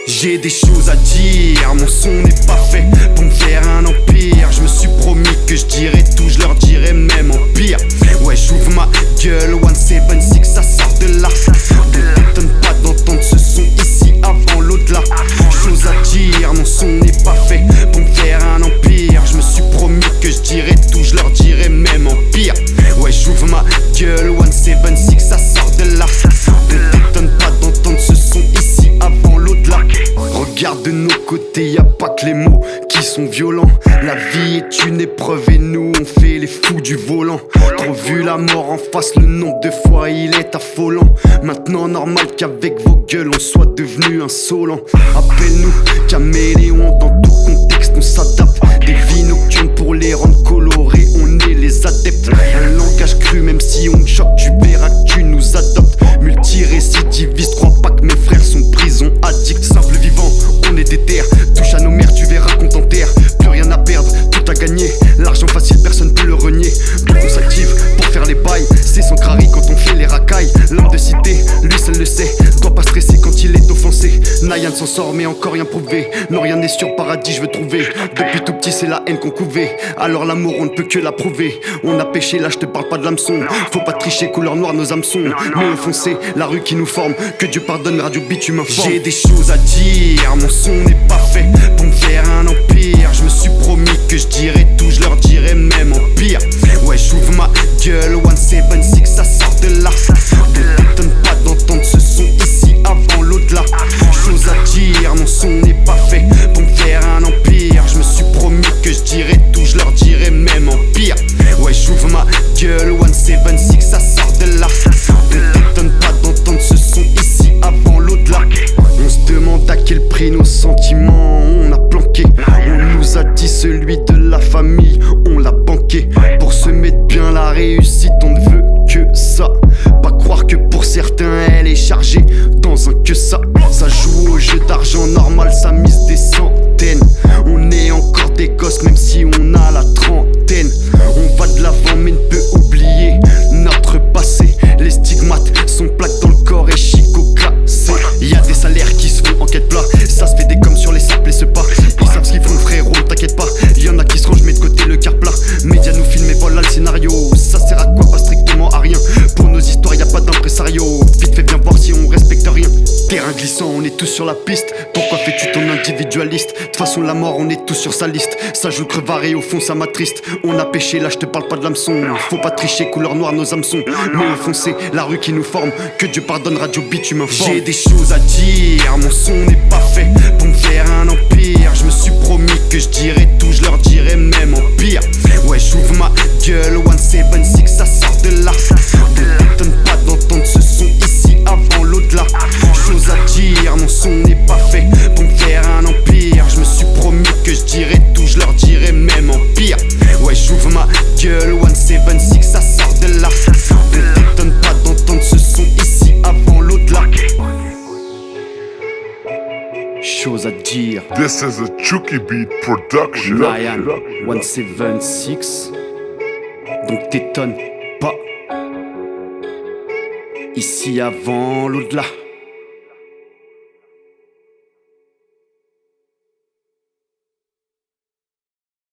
J'ai des choses à dire, mon son n'est pas fait pour me faire un empire. Je me suis promis que je dirais tout, je leur dirais même en pire. Ouais, j'ouvre ma gueule, 176, ça sort de là. Ne t'étonne pas d'entendre ce son ici avant l'au-delà. Chose à dire, mon son n'est pas fait pour me faire un empire. Je me suis promis que je dirais tout, je leur dirais même en pire. Ouais, j'ouvre ma gueule, 176, ça sort de là. Ne t'étonne pas d'entendre ce son ici avant l'au-delà. Regarde de nos côtés, y a pas que les mots qui sont violents. La vie est une épreuve et nous on fait les fous du volant. Trop vu la mort en face, le nombre de fois il est affolant. Maintenant normal qu'avec vos gueules on soit devenu insolent. Appelle-nous caméléon, dans tout contexte on s'adapte. Des vies nocturnes pour les rendre colorées, on est les adeptes. Un langage cru même si on te choque, tu verras que tu nous adoptes. Multirécidiviste, crois pas que mes frères sont prison addicts. Simple vivant, on est déter. Touche à nos mères, tu verras qu'on t'enterre. Plus rien à perdre, tout à gagner. L'argent facile, personne peut le renier. Donc on s'active pour faire les bails. C'est son crari quand on fait les racailles. L'homme de cité, lui seul le sait. Doit pas stresser quand il est offensé. Nayan s'en sort mais encore rien prouvé. Non rien n'est sûr, paradis je veux trouver. Depuis tout petit c'est la haine qu'on couvait. Alors l'amour on ne peut que l'approuver. On a péché là je te parle pas de l'hameçon. Faut pas tricher, couleur noire nos hameçons. Mais au fond c'est la rue qui nous forme. Que Dieu pardonne, Radio Beat tu m'informes. J'ai des choses à dire, mon son n'est pas fait pour me faire un empire. Je me suis promis que je dirais tout, je leur dirais même en pire. Ouais j'ouvre ma gueule, 176 ça sort de là. Ne t'étonne pas d'entendre ce son ici avant l'au-delà. Chose à dire, mon son n'est pas fait pour me faire un empire. Je me suis promis que je dirais tout, je leur dirais même en pire. Ouais j'ouvre ma gueule, 176 ça sort de là. Ne t'étonne pas d'entendre ce son ici avant l'au-delà. On se demande à quel prix nos sentiments on a planqué. On nous a dit celui de la famille, on l'a banqué. Pour se mettre bien la réussite on ne veut que ça. Pas croire que pour certains elle est chargée dans un que ça. Ça joue au jeu d'argent normal, ça mise des centaines. On est encore des gosses même si on a la trentaine. On va de l'avant mais ne peut oublier notre passé. Les stigmates sont plaques dans le corps et chico cassé. Y'a des salaires qui se font en quête plat. Ça se fait des coms sur les sapes et ce pas. Ils savent ce qu'ils font frérot, t'inquiète pas. Y'en a qui se rangent mais de côté le car plat. Média nous filme et voilà le scénario. Ça sert à quoi? Pas strictement à rien. Pour nos histoires y'a pas d'impresario. Vite fait viens voir si on respecte rien. Terrain glissant, on est tous sur la piste. Pourquoi fais-tu ton individualiste? De toute façon la mort on est tous sur sa liste. Ça joue crevaré au fond ça m'attriste. On a péché là je te parle pas de l'hameçon. Faut pas tricher, couleur noire nos hameçons. Mais au fond c'est la rue qui nous forme. Que Dieu pardonne, Radio Beat tu m'informes. J'ai des choses à dire, mon son n'est pas fait pour me faire un empire. Je me suis promis que je dirais tout, je leur dirais même en pire. Ouais j'ouvre ma gueule, 176 ça sort de là. Ne t'étonne pas d'entendre ce son ici avant l'au-delà. Chose à dire, mon son n'est pas fait pour me faire un empire. Je me suis promis que je dirais tout, je leur dirais même en pire. Ouais j'ouvre ma gueule, 176 ça sort de là. Ne t'étonne pas d'entendre ce son ici avant l'au-delà. Chose à dire. This is a Chucky Beat production. Ryan 176. Donc t'étonne pas. Ici avant l'au-delà.